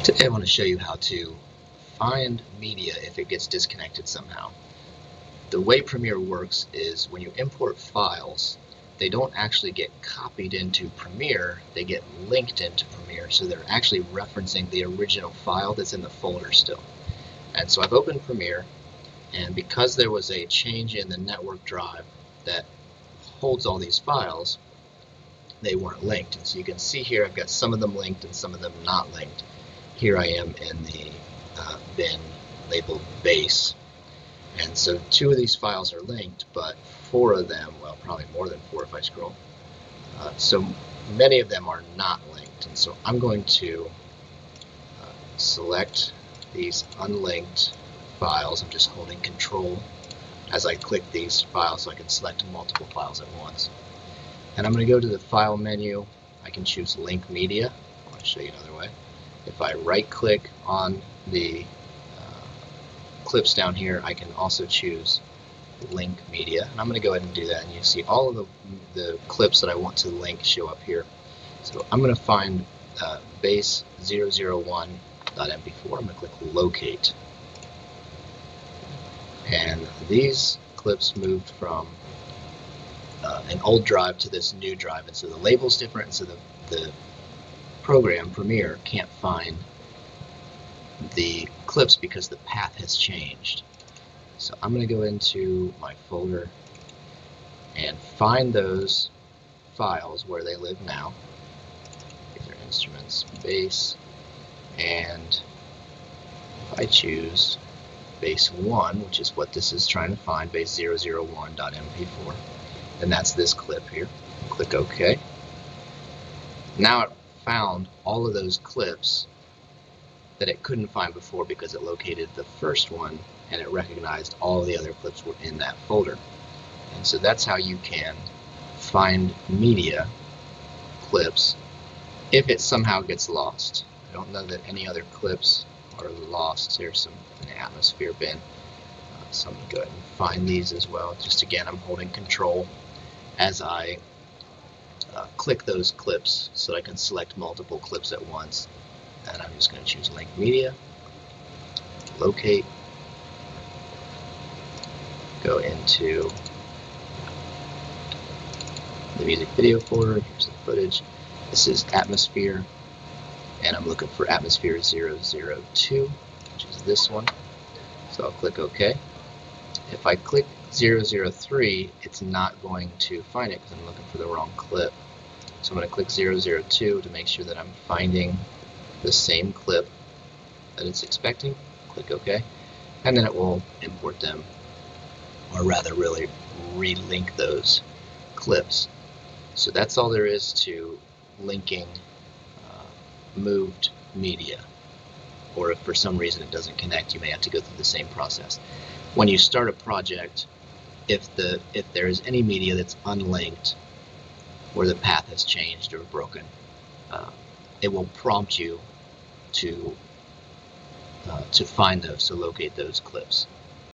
Today I want to show you how to find media if it gets disconnected somehow. The way Premiere works is when you import files, they don't actually get copied into Premiere, they get linked into Premiere, so they're actually referencing the original file that's in the folder still. And so I've opened Premiere, and because there was a change in the network drive that holds all these files, they weren't linked. And so you can see here I've got some of them linked and some of them not linked. Here I am in the bin labeled base. And so 2 of these files are linked, but 4 of them, well, probably more than 4 if I scroll. So many of them are not linked. And so I'm going to select these unlinked files. I'm just holding Control as I click these files so I can select multiple files at once. And I'm going to go to the File menu. I can choose Link Media. I want to show you another way. If I right-click on the clips down here, I can also choose Link Media. And I'm going to go ahead and do that. And you see all of the clips that I want to link show up here. So I'm going to find base 001.mp4. I'm going to click Locate. And these clips moved from an old drive to this new drive. And so the label's different, and so the program, Premiere, can't find the clips because the path has changed. So I'm going to go into my folder and find those files where they live now. These are instruments, base, and if I choose base 1, which is what this is trying to find, base 001.mp4, then that's this clip here. Click OK. Now it found all of those clips that it couldn't find before because it located the first one and it recognized all the other clips were in that folder. And so that's how you can find media clips if it somehow gets lost. I don't know that any other clips are lost. There's some in the atmosphere bin. So I'm going to go ahead and find these as well. Just again, I'm holding Control as I click those clips so I can select multiple clips at once. And I'm just going to choose Link Media, Locate, go into the music video folder. Here's the footage. This is Atmosphere, and I'm looking for Atmosphere 002, which is this one. So I'll click OK. If I click 003, it's not going to find it because I'm looking for the wrong clip. So I'm going to click 002 to make sure that I'm finding the same clip that it's expecting. Click OK, and then it will import them, or rather really relink those clips. So that's all there is to linking moved media. Or if for some reason it doesn't connect, you may have to go through the same process. When you start a project, if there is any media that's unlinked where the path has changed or broken, it will prompt you to find those, to locate those clips.